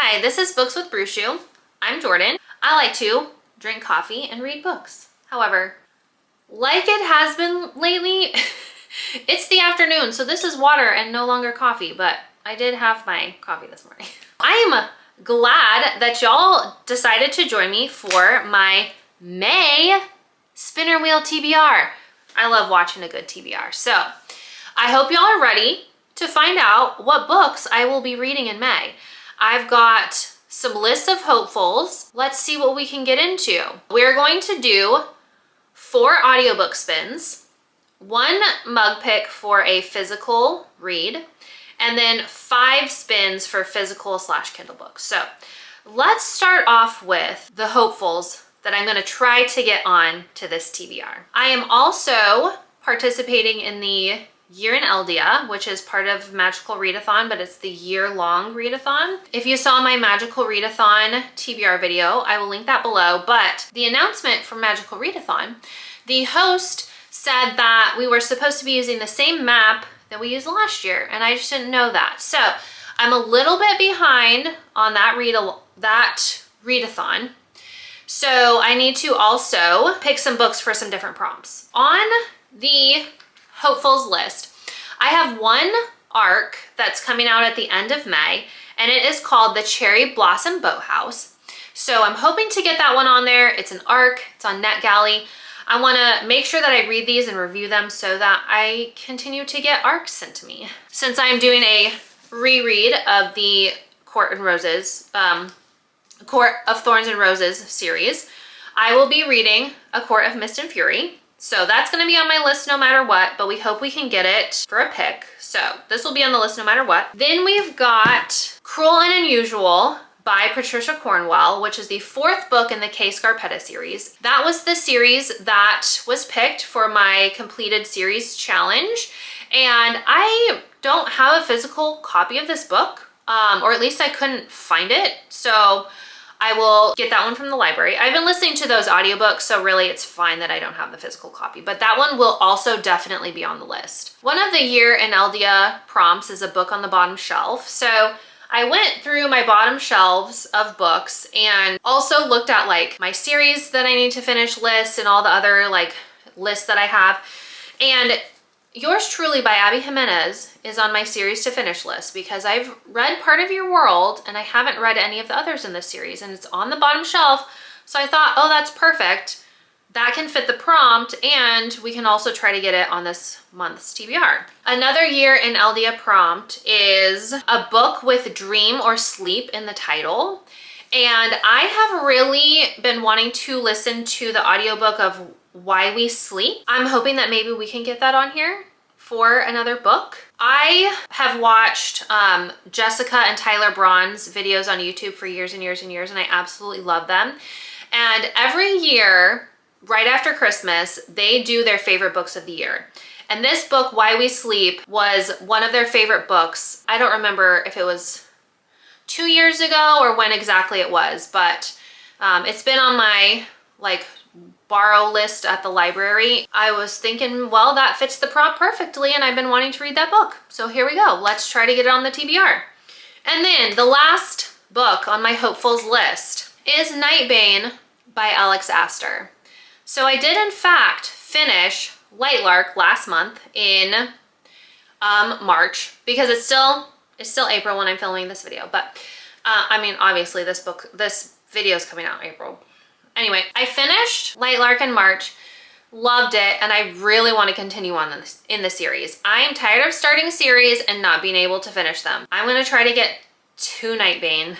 Hi, this is Books with Brushu. I'm Jordan. I like to drink coffee and read books. However, like it has been lately, it's the afternoon, so this is water and no longer coffee, but I did have my coffee this morning. I am glad that y'all decided to join me for my May Spinner Wheel TBR. I love watching a good TBR. So I hope y'all are ready to find out what books I will be reading in May. I've got some lists of hopefuls. Let's see what we can get into. We're going to do 4 audiobook spins, 1 mug pick for a physical read, and then 5 spins for physical / Kindle books. So let's start off with the hopefuls that I'm going to try to get on to this TBR. I am also participating in the Year in Eldia, which is part of Magical Readathon, but it's the year-long readathon. If you saw my Magical Readathon TBR video, I will link that below. But the announcement from Magical Readathon, the host said that we were supposed to be using the same map that we used last year, and I just didn't know that. So I'm a little bit behind on that readathon. So I need to also pick some books for some different prompts. On the hopefuls list, I have 1 arc that's coming out at the end of May, and it is called The Cherry Blossom Boathouse. So I'm hoping to get that one on there. It's an arc, it's on NetGalley. I wanna make sure that I read these and review them so that I continue to get arcs sent to me. Since I'm doing a reread of the Court of Thorns and Roses series, I will be reading A Court of Mist and Fury. So that's going to be on my list no matter what, but we hope we can get it for a pick. So this will be on the list no matter what. Then we've got Cruel and Unusual by Patricia Cornwell, which is the 4th book in the Kay Scarpetta series. That was the series that was picked for my completed series challenge. And I don't have a physical copy of this book, or at least I couldn't find it. So I will get that one from the library. I've been listening to those audiobooks, so really it's fine that I don't have the physical copy, but that one will also definitely be on the list. One of the Year in Eldia prompts is a book on the bottom shelf. So I went through my bottom shelves of books and also looked at like my series that I need to finish lists and all the other like lists that I have. And Yours Truly by Abby Jimenez is on my series to finish list because I've read Part of Your World and I haven't read any of the others in this series, and it's on the bottom shelf. So I thought, oh, that's perfect. That can fit the prompt, and we can also try to get it on this month's TBR. Another Year in Eldia prompt is a book with dream or sleep in the title. And I have really been wanting to listen to the audiobook of Why We Sleep. I'm hoping that maybe we can get that on here for another book. I have watched Jessica and Tyler Braun's videos on YouTube for years and years and years, and I absolutely love them. And every year, right after Christmas, they do their favorite books of the year. And this book, Why We Sleep, was one of their favorite books. I don't remember if it was 2 years ago or when exactly it was, but it's been on my like borrow list at the library. I was thinking, well, that fits the prompt perfectly, and I've been wanting to read that book. So here we go. Let's try to get it on the TBR. And then the last book on my hopefuls list is Nightbane by Alex Astor. So I did in fact finish Lightlark last month in March, because it's still April when I'm filming this video, but I mean, obviously this video is coming out in April. Anyway, I finished Lightlark in March, loved it, and I really want to continue on in the series. I am tired of starting series and not being able to finish them. I'm going to try to get to Nightbane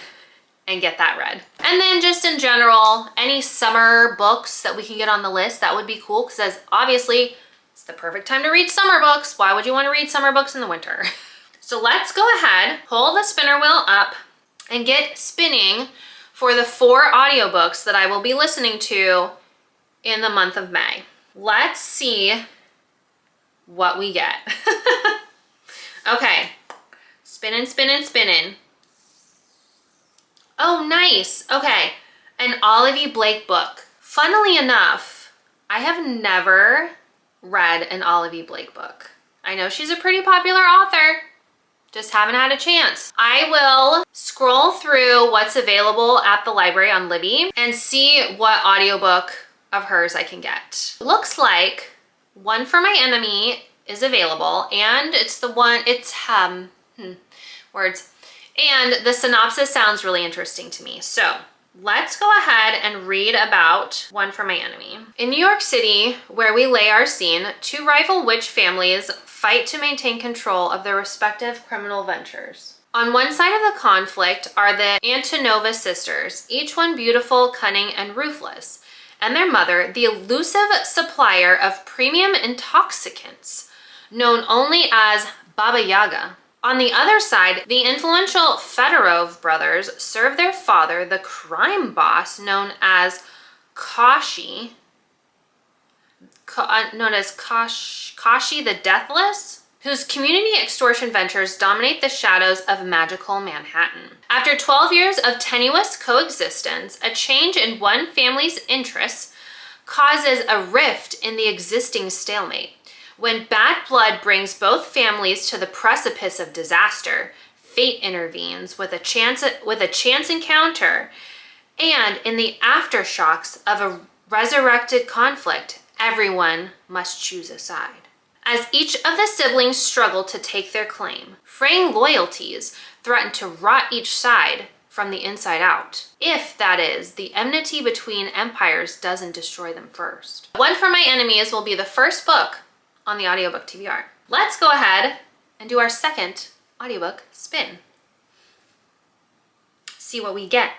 and get that read. And then just in general, any summer books that we can get on the list, that would be cool, because obviously it's the perfect time to read summer books. Why would you want to read summer books in the winter? So let's go ahead, pull the spinner wheel up, and get spinning for the 4 audiobooks that I will be listening to in the month of May. Let's see what we get. Okay, spinning, spinning, spinning. Oh, nice. Okay, an Olivia Blake book. Funnily enough, I have never read an Olivia Blake book. I know she's a pretty popular author, Just haven't had a chance. I will scroll through what's available at the library on Libby and see what audiobook of hers I can get. Looks like One for My Enemy is available, and it's the one, it's, words. And the synopsis sounds really interesting to me. So let's go ahead and read about One for My Enemy. In New York City, where we lay our scene, two rival witch families fight to maintain control of their respective criminal ventures. On one side of the conflict are the Antonova sisters, each one beautiful, cunning, and ruthless, and their mother, the elusive supplier of premium intoxicants, known only as Baba Yaga. On the other side, the influential Fedorov brothers serve their father, the crime boss known as Kashi, Kashi the Deathless, whose community extortion ventures dominate the shadows of magical Manhattan. After 12 years of tenuous coexistence, a change in one family's interests causes a rift in the existing stalemate. When bad blood brings both families to the precipice of disaster, fate intervenes with a chance encounter, and in the aftershocks of a resurrected conflict, everyone must choose a side. As each of the siblings struggle to take their claim, fraying loyalties threaten to rot each side from the inside out, if, that is, the enmity between empires doesn't destroy them first. One for My Enemies will be the first book on the audiobook TBR. Let's go ahead and do our second audiobook spin. See what we get.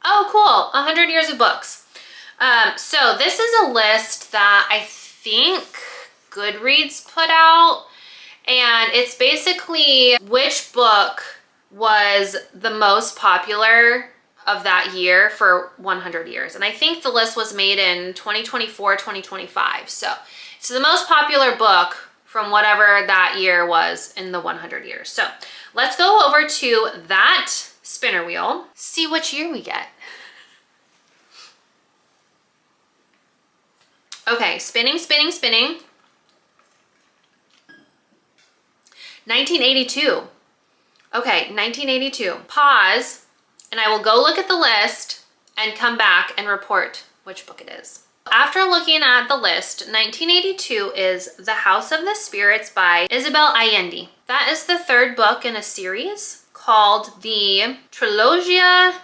Oh, cool, 100 years of books. So this is a list that I think Goodreads put out, and it's basically which book was the most popular of that year for 100 years. And I think the list was made in 2024, 2025. So it's the most popular book from whatever that year was in the 100 years. So let's go over to that spinner wheel, see which year we get. Okay, spinning, spinning, spinning. 1982. Okay, 1982. Pause, and I will go look at the list and come back and report which book it is. After looking at the list, 1982 is The House of the Spirits by Isabel Allende. That is the third book in a series called the Trilogia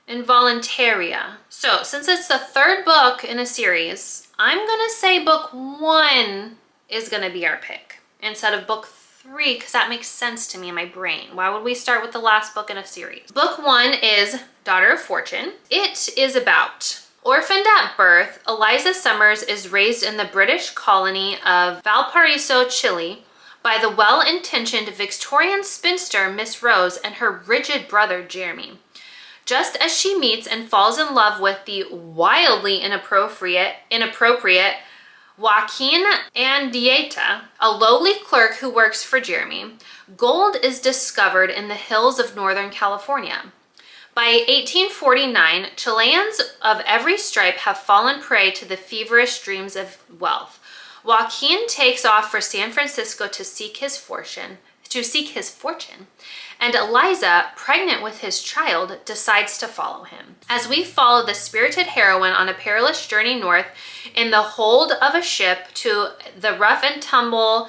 Involuntaria. So since it's the third book in a series, I'm gonna say book 1 is gonna be our pick instead of book 3, because that makes sense to me in my brain. Why would we start with the last book in a series? Book 1 is Daughter of Fortune. It is about orphaned at birth, Eliza Summers is raised in the British colony of Valparaiso, Chile, by the well-intentioned Victorian spinster Miss Rose and her rigid brother Jeremy. Just as she meets and falls in love with the wildly inappropriate Joaquin Andieta, a lowly clerk who works for Jeremy, gold is discovered in the hills of Northern California. By 1849, Chileans of every stripe have fallen prey to the feverish dreams of wealth. Joaquin takes off for San Francisco to seek his fortune, and Eliza, pregnant with his child, decides to follow him. As we follow the spirited heroine on a perilous journey north in the hold of a ship to the rough and tumble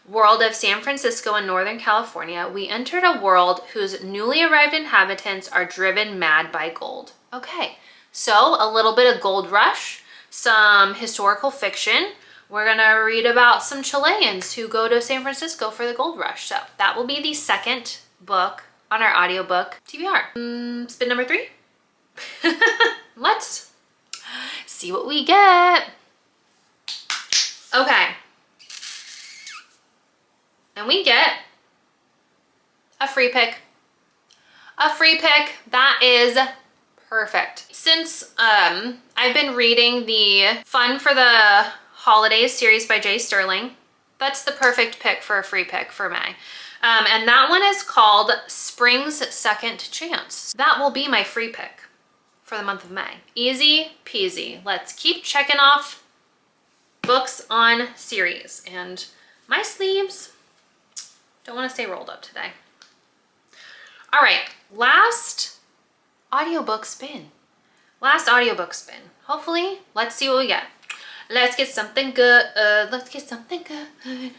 world of San Francisco and Northern California, we entered a world whose newly arrived inhabitants are driven mad by gold. Okay, so a little bit of gold rush, some historical fiction. We're gonna read about some Chileans who go to San Francisco for the gold rush. So that will be the second book on our audiobook TBR. Spin number 3. Let's see what we get. Okay. And we get a free pick. A free pick. That is perfect. Since I've been reading the Fun for the Holidays series by Jay Sterling, that's the perfect pick for a free pick for May. And that one is called Spring's Second Chance. That will be my free pick for the month of May. Easy peasy. Let's keep checking off books on series. And My sleeves don't want to stay rolled up today. All right, last audiobook spin. Last audiobook spin. Hopefully, let's see what we get. Let's get something good. Let's get something good.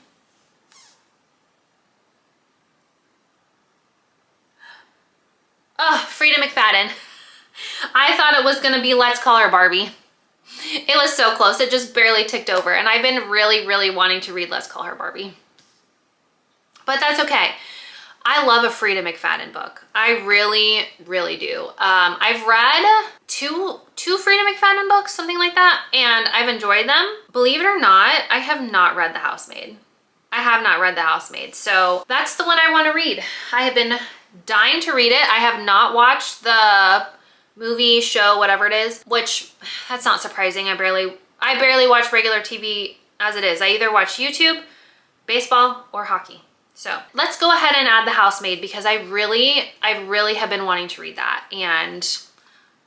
Oh, Frida McFadden. I thought it was gonna be Let's Call Her Barbie. It was so close, it just barely ticked over. And I've been really wanting to read Let's Call Her Barbie. But that's okay. I love a Frida McFadden book. I really do. I've read two Frida McFadden books, something like that, and I've enjoyed them. Believe it or not, I have not read The Housemaid. I have not read The Housemaid, so that's the one I want to read. I have been dying to read it. I have not watched the movie, show, whatever it is, which that's not surprising. I barely watch regular TV as it is. I either watch YouTube, baseball, or hockey. So let's go ahead and add The Housemaid because I really have been wanting to read that and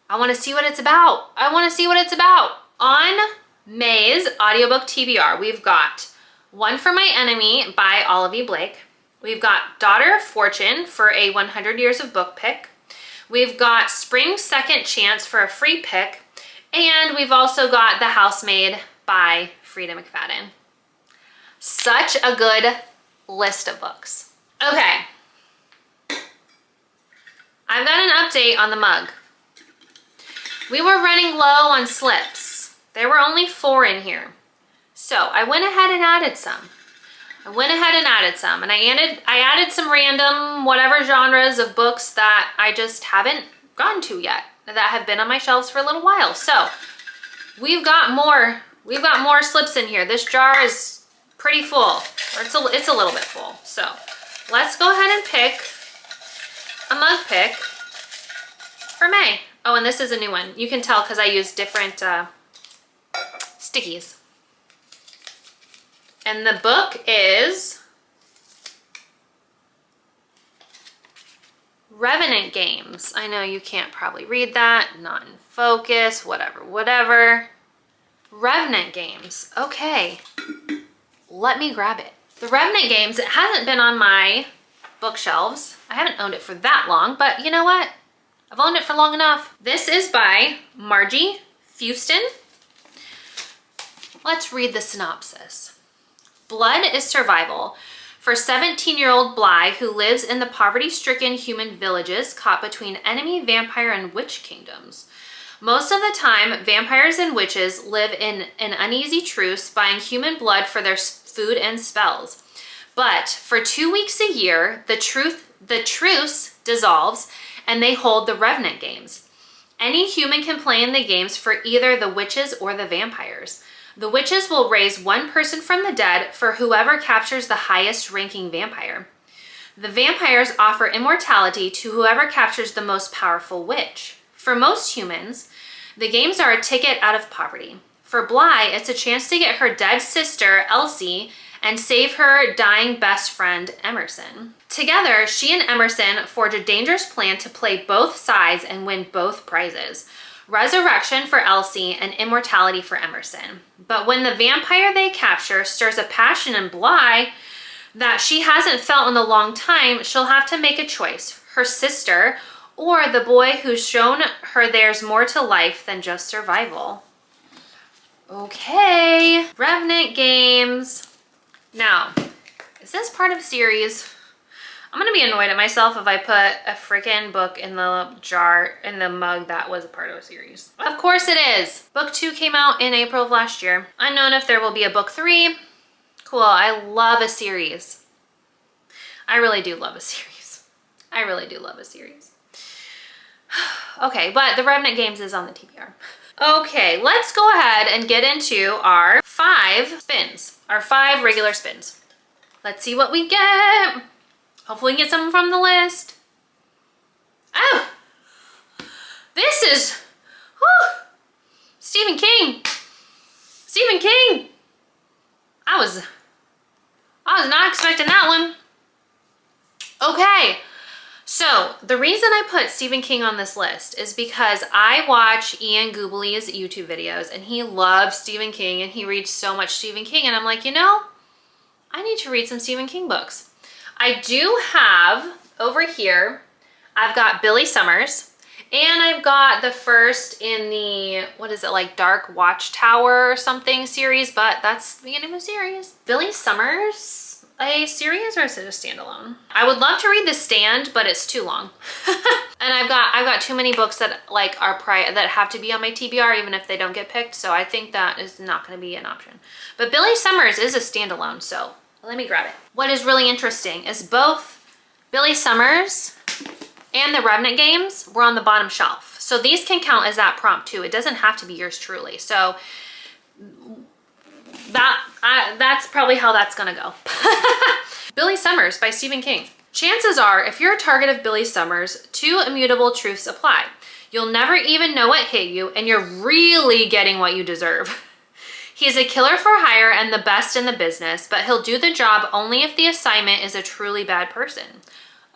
I want to see what it's about. I want to see what it's about. On May's audiobook TBR, we've got One for My Enemy by Olivia Blake. We've got Daughter of Fortune for a 100 Years of Book pick. We've got Spring's Second Chance for a free pick. And we've also got The Housemaid by Frida McFadden. Such a good list of books. Okay. I've got an update on the mug. We were running low on slips. There were only 4 in here. So I went ahead and added some. And I added some random whatever genres of books that I just haven't gotten to yet, that have been on my shelves for a little while. So we've got more slips in here. This jar is pretty full, or it's a little bit full. So let's go ahead and pick a mug pick for May. Oh, and this is a new one. You can tell because I use different stickies. And the book is Revenant Games. I know you can't probably read that, not in focus, whatever. Revenant Games, okay. Let me grab it. The Revenant Games, it hasn't been on my bookshelves. I haven't owned it for that long, but you know what? I've owned it for long enough. This is by Margie Fuston. Let's read the synopsis. Blood is survival for 17-year-old Bly, who lives in the poverty-stricken human villages caught between enemy, vampire, and witch kingdoms. Most of the time, vampires and witches live in an uneasy truce, buying human blood for their food and spells. But for 2 weeks a year, the truce dissolves and they hold the Revenant Games. Any human can play in the games for either the witches or the vampires. The witches will raise one person from the dead for whoever captures the highest ranking vampire. The vampires offer immortality to whoever captures the most powerful witch. For most humans, the games are a ticket out of poverty. For Bly, it's a chance to get her dead sister, Elsie, and save her dying best friend, Emerson. Together, she and Emerson forge a dangerous plan to play both sides and win both prizes. Resurrection for Elsie and immortality for Emerson. But when the vampire they capture stirs a passion in Bly that she hasn't felt in a long time, she'll have to make a choice. Her sister or the boy who's shown her there's more to life than just survival. Okay, Revenant Games. Now, is this part of a series? I'm gonna be annoyed at myself if I put a freaking book in the jar, in the mug that was a part of a series. Of course it is. Book 2 came out in April of last year. Unknown if there will be a book 3. Cool, I love a series. I really do love a series. I really do love a series. Okay, but the Revenant Games is on the TBR. Okay, let's go ahead and get into our 5 spins. Our 5 regular spins. Let's see what we get. Hopefully we get something from the list. Oh! This is... whew, Stephen King. Stephen King. I was not expecting that one. Okay. So the reason I put Stephen King on this list is because I watch Ian Goobly's YouTube videos and he loves Stephen King and he reads so much Stephen King and I'm like, you know, I need to read some Stephen King books. I do have over here, I've got Billy Summers, and I've got the first in the, what is it, like Dark Watchtower or something series, but that's the beginning of a series. Billy Summers, a series, or is it a standalone? I would love to read The Stand, but it's too long. And I've got too many books that like that have to be on my TBR even if they don't get picked, so I think that is not going to be an option. But Billy Summers is a standalone, so let me grab it. What is really interesting is both Billy Summers and the Revenant games were on the bottom shelf. So these can count as that prompt too. It doesn't have to be yours truly. So that's probably how that's gonna go. Billy Summers by Stephen King. Chances are, if you're a target of Billy Summers, two immutable truths apply. You'll never even know what hit you, and you're really getting what you deserve. He's a killer for hire and the best in the business, but he'll do the job only if the assignment is a truly bad person.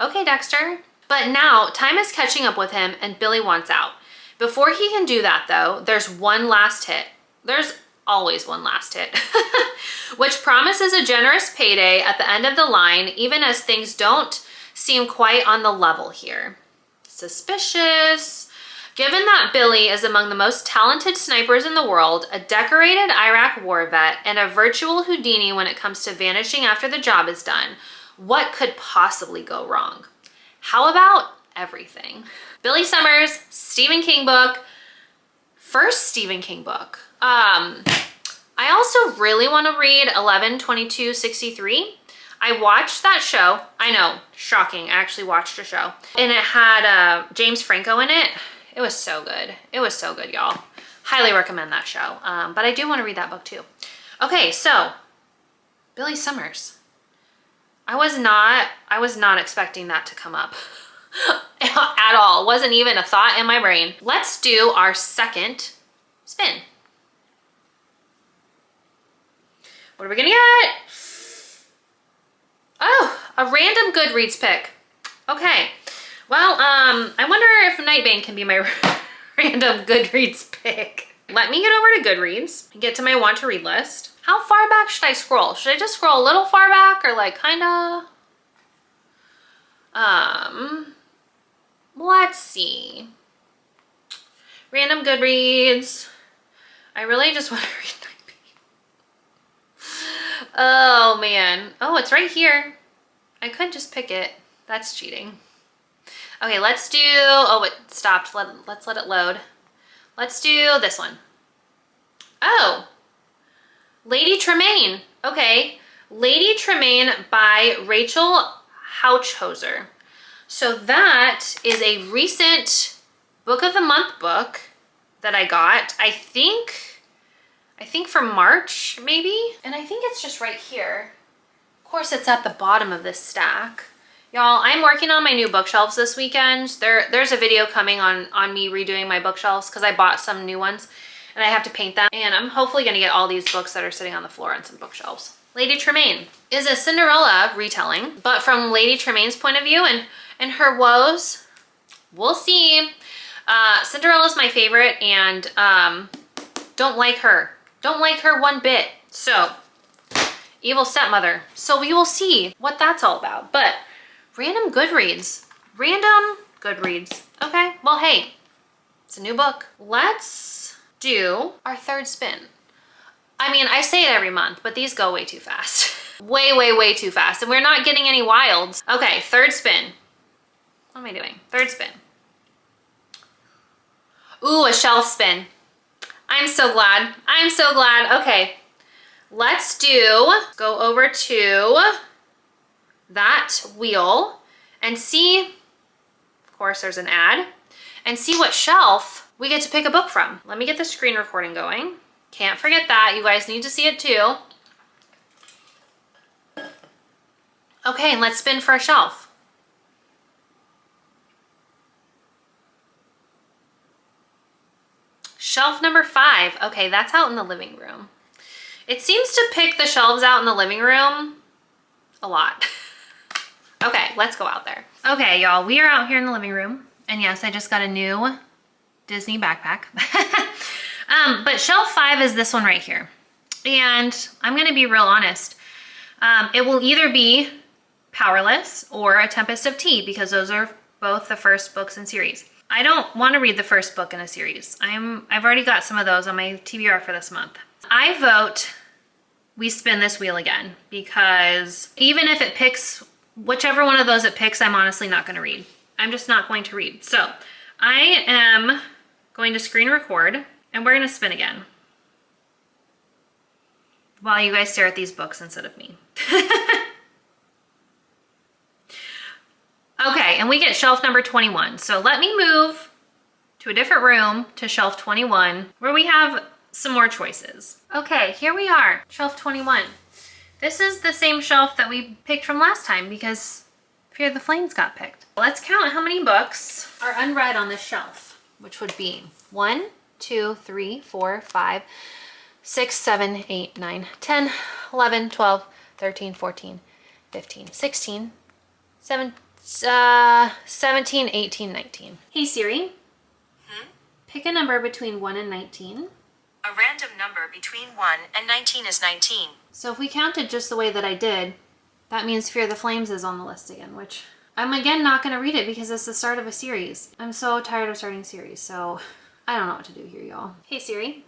Okay, Dexter. But now, time is catching up with him and Billy wants out. Before he can do that though, there's one last hit. There's always one last hit. Which promises a generous payday at the end of the line, even as things don't seem quite on the level here. Suspicious. Given that Billy is among the most talented snipers in the world, a decorated Iraq war vet, and a virtual Houdini when it comes to vanishing after the job is done, what could possibly go wrong? How about everything? Billy Summers, Stephen King book, first Stephen King book. I also really want to read 11/22/63. I watched that show. I know, shocking. I actually watched a show. And it had James Franco in it. It was so good. It was so good, y'all. Highly recommend that show. But I do want to read that book too. Okay, so Billy Summers. I was not expecting that to come up at all. It wasn't even a thought in my brain. Let's do our second spin. What are we gonna get? Oh, a random Goodreads pick. Okay. Well, I wonder if Nightbane can be my random Goodreads pick. Let me get over to Goodreads and get to my want to read list. How far back should I scroll? Should I just scroll a little far back or like kinda? Let's see. Random Goodreads. I really just want to read Nightbane. Oh man. Oh, it's right here. I could just pick it. That's cheating. Okay, let's do, oh, it stopped. Let's let it load. Let's do this one. Oh, Lady Tremaine. Okay, Lady Tremaine by Rachel Houchhoser. So that is a recent Book of the Month book that I got. I think from March, maybe? And I think it's just right here. Of course, it's at the bottom of this stack. Y'all, I'm working on my new bookshelves this weekend. There's a video coming on me redoing my bookshelves because I bought some new ones and I have to paint them. And I'm hopefully gonna get all these books that are sitting on the floor on some bookshelves. Lady Tremaine is a Cinderella retelling, but from Lady Tremaine's point of view and her woes. We'll see. Cinderella's my favorite and don't like her. Don't like her one bit. So, evil stepmother. So we will see what that's all about. But random Goodreads. Random Goodreads. Okay, well, hey, it's a new book. Let's do our third spin. I mean, I say it every month, but these go way too fast. way too fast. And we're not getting any wilds. Okay, third spin. What am I doing? Third spin. Ooh, a shelf spin. I'm so glad. I'm so glad. Okay, let's go over to that wheel and see, of course there's an ad, and see what shelf we get to pick a book from. Let me get the screen recording going. Can't forget that, you guys need to see it too. Okay, and let's spin for a shelf. Shelf number 5. Okay, that's out in the living room. It seems to pick the shelves out in the living room a lot. Okay, let's go out there. Okay, y'all, we are out here in the living room. And yes, I just got a new Disney backpack. But shelf 5 is this one right here. And I'm gonna be real honest. It will either be Powerless or A Tempest of Tea, because those are both the first books in series. I don't want to read the first book in a series. I've already got some of those on my TBR for this month. I vote we spin this wheel again, because even if it picks whichever one of those it picks, I'm honestly not going to read. I'm just not going to read. So I am going to screen record and we're going to spin again while you guys stare at these books instead of me. Okay, and we get shelf number 21. So let me move to a different room to shelf 21 where we have some more choices. Okay, here we are, shelf 21. This is the same shelf that we picked from last time because Fear the Flames got picked. Let's count how many books are unread on this shelf, which would be 1, 2, 3, 4, 5, 6, 7, 8, 9, 10, 11, 12, 13, 14, 15, 16, 17, 18, 19. Hey Siri, pick a number between 1 and 19. A random number between 1 and 19 is 19. So if we counted just the way that I did, that means Fear the Flames is on the list again, which I'm again not going to read it because it's the start of a series. I'm so tired of starting series, so I don't know what to do here, y'all. Hey Siri,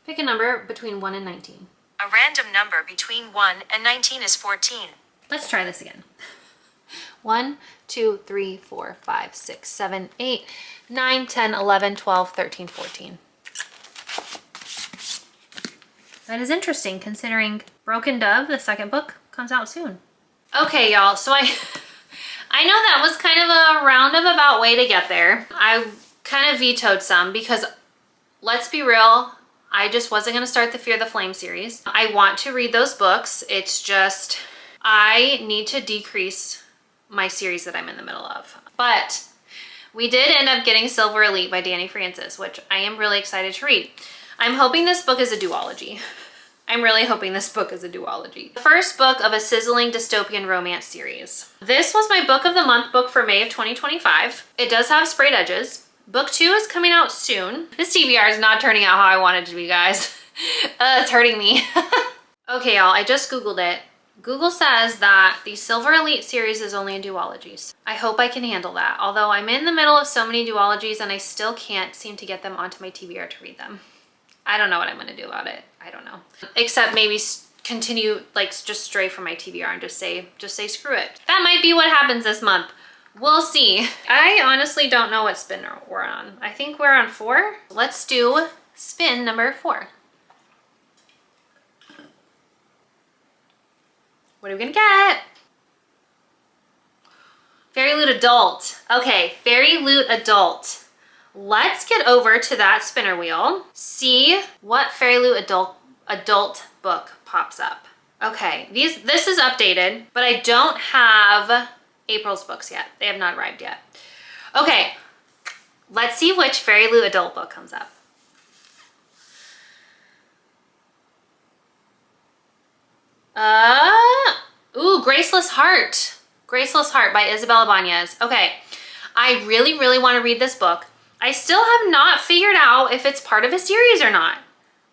pick a number between 1 and 19. A random number between 1 and 19 is 14. Let's try this again. 1, 2, 3, 4, 5, 6, 7, 8, 9, 10, 11, 12, 13, 14. That is interesting considering Broken Dove, the second book, comes out soon. Okay, y'all, so I know that was kind of a roundabout way to get there. I kind of vetoed some because, let's be real, I just wasn't going to start the Fear the Flame series. I want to read those books. It's just, I need to decrease my series that I'm in the middle of. But we did end up getting Silver Elite by Dani Francis, which I am really excited to read. I'm hoping this book is a duology. I'm really hoping this book is a duology. The first book of a sizzling dystopian romance series. This was my book of the month book for May of 2025. It does have sprayed edges. Book 2 is coming out soon. This TBR is not turning out how I wanted it to be, guys. It's hurting me. Okay, y'all, I just Googled it. Google says that the Silver Elite series is only a duology. I hope I can handle that. Although I'm in the middle of so many duologies and I still can't seem to get them onto my TBR to read them. I don't know what I'm gonna do about it. I don't know. Except maybe continue, like, just stray from my TBR and just say screw it. That might be what happens this month. We'll see. I honestly don't know what spin we're on. I think we're on 4. Let's do spin number 4. What are we gonna get? Fairy Loot Adult. Okay, Fairy Loot Adult. Let's get over to that spinner wheel, see what Fairy Loot adult book pops up. Okay, this is updated, but I don't have April's books yet. They have not arrived yet. Okay, let's see which Fairy Loot adult book comes up. Ooh, Graceless Heart. Graceless Heart by Isabel Ibanez. Okay, I really, really want to read this book. I still have not figured out if it's part of a series or not.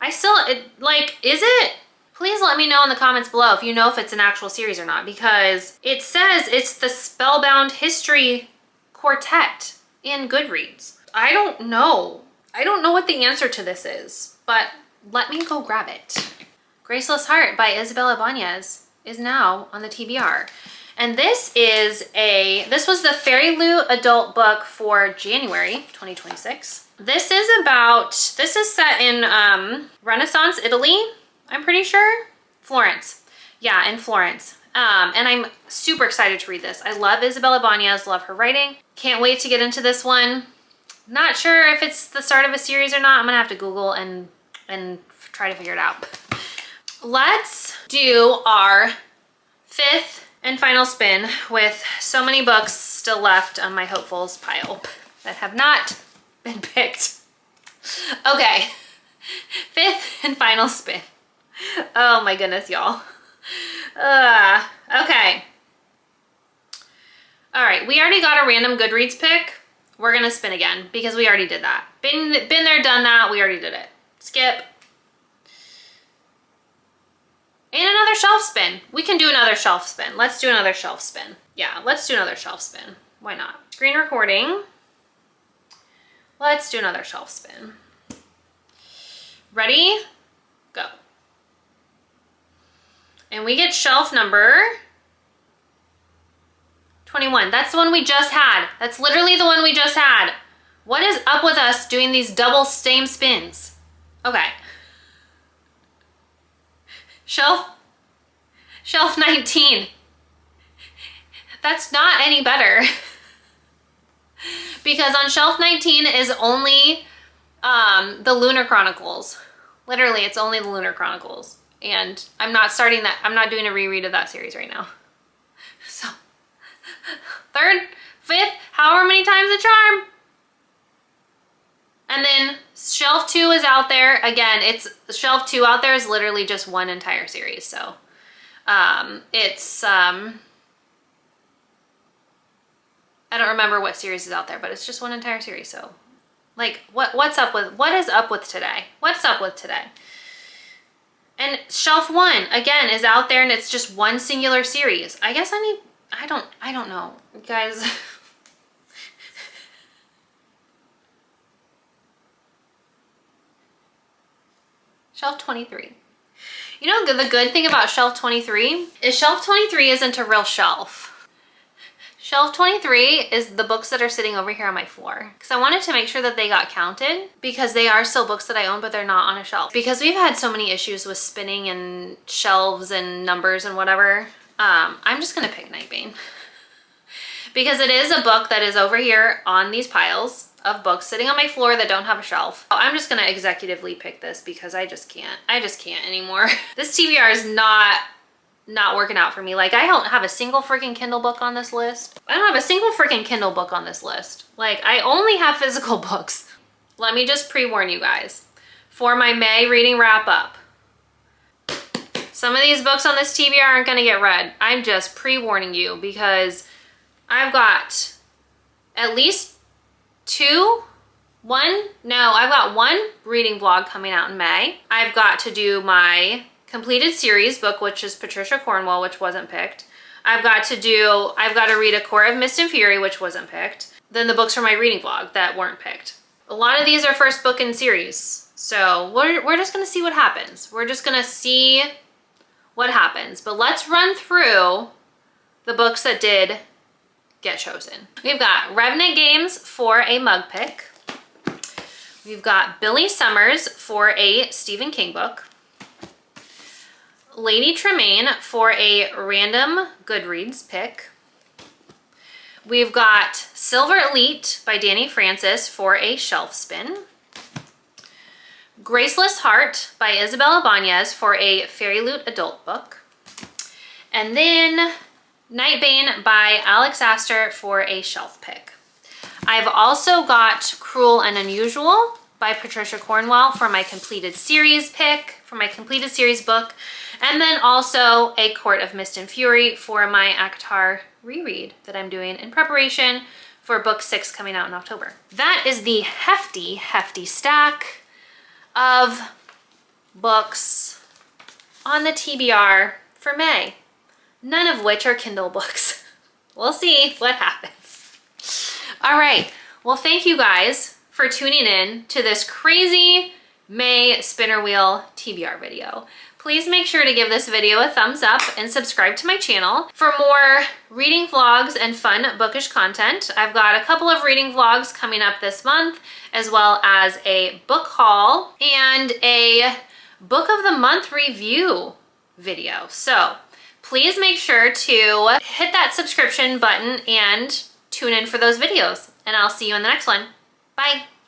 Is it? Please let me know in the comments below if you know if it's an actual series or not, because it says it's the Spellbound History Quartet in Goodreads. I don't know. I don't know what the answer to this is, but let me go grab it. Graceless Heart by Isabel Ibanez is now on the TBR. And this was the Fairy Loot adult book for January 2026. This is set in Renaissance Italy, I'm pretty sure. Florence. Yeah, in Florence. And I'm super excited to read this. I love Isabel Ibanez, love her writing. Can't wait to get into this one. Not sure if it's the start of a series or not. I'm gonna have to Google and try to figure it out. Let's do our 5th and final spin with so many books still left on my hopefuls pile that have not been picked. Okay, 5th and final spin. Oh my goodness, y'all. Okay. All right, we already got a random Goodreads pick. We're gonna spin again because we already did that. Been there, done that, we already did it. Skip. And another shelf spin. We can do another shelf spin. Let's do another shelf spin. Yeah, let's do another shelf spin. Why not? Screen recording. Let's do another shelf spin. Ready? Go. And we get shelf number 21. That's the one we just had. That's literally the one we just had. What is up with us doing these double same spins? Okay. Shelf 19. That's not any better. Because on shelf 19 is only the Lunar Chronicles. Literally, it's only the Lunar Chronicles. And I'm not starting that. I'm not doing a reread of that series right now. So, third, fifth, however many times a charm. And then shelf 2 is out there. Again, it's shelf 2 out there is literally just one entire series. So it's, I don't remember what series is out there, but it's just one entire series. So like what is up with today? What's up with today? And shelf 1 again is out there and it's just one singular series. I guess I don't know, guys. Shelf 23. You know, the good thing about shelf 23 is shelf 23 isn't a real shelf. Shelf 23 is the books that are sitting over here on my floor. Because I wanted to make sure that they got counted because they are still books that I own, but they're not on a shelf. Because we've had so many issues with spinning and shelves and numbers and whatever. I'm just gonna pick Nightbane. Because it is a book that is over here on these piles of books sitting on my floor that don't have a shelf. I'm just gonna executively pick this because I just can't anymore. This TBR is not working out for me. Like, I don't have a single freaking Kindle book on this list. I don't have a single freaking Kindle book on this list. Like, I only have physical books. Let me just pre-warn you guys. For my May reading wrap up, some of these books on this TBR aren't gonna get read. I'm just pre-warning you because I've got at least I've got one reading vlog coming out in May. I've got to do my completed series book, which is Patricia Cornwell, which wasn't picked. I've got to read A Court of Mist and Fury, which wasn't picked. Then the books from my reading vlog that weren't picked. A lot of these are first book in series. So we're just gonna see what happens. We're just gonna see what happens. But let's run through the books that did get chosen. We've got Revenant Games for a mug pick. We've got Billy Summers for a Stephen King book. Lady Tremaine for a random Goodreads pick. We've got Silver Elite by Danny Francis for a shelf spin. Graceless Heart by Isabella Banez for a Fairy Loot adult book. And then Nightbane by Alex Astor for a shelf pick. I've also got Cruel and Unusual by Patricia Cornwell for my completed series pick, for my completed series book, and then also A Court of Mist and Fury for my ACOTAR reread that I'm doing in preparation for book 6 coming out in October. That is the hefty stack of books on the TBR for May. None of which are Kindle books. We'll see what happens. All right, well, thank you guys for tuning in to this crazy May Spinner Wheel TBR video. Please make sure to give this video a thumbs up and subscribe to my channel for more reading vlogs and fun bookish content. I've got a couple of reading vlogs coming up this month, as well as a book haul and a book of the month review video. So please make sure to hit that subscription button and tune in for those videos. And I'll see you in the next one. Bye.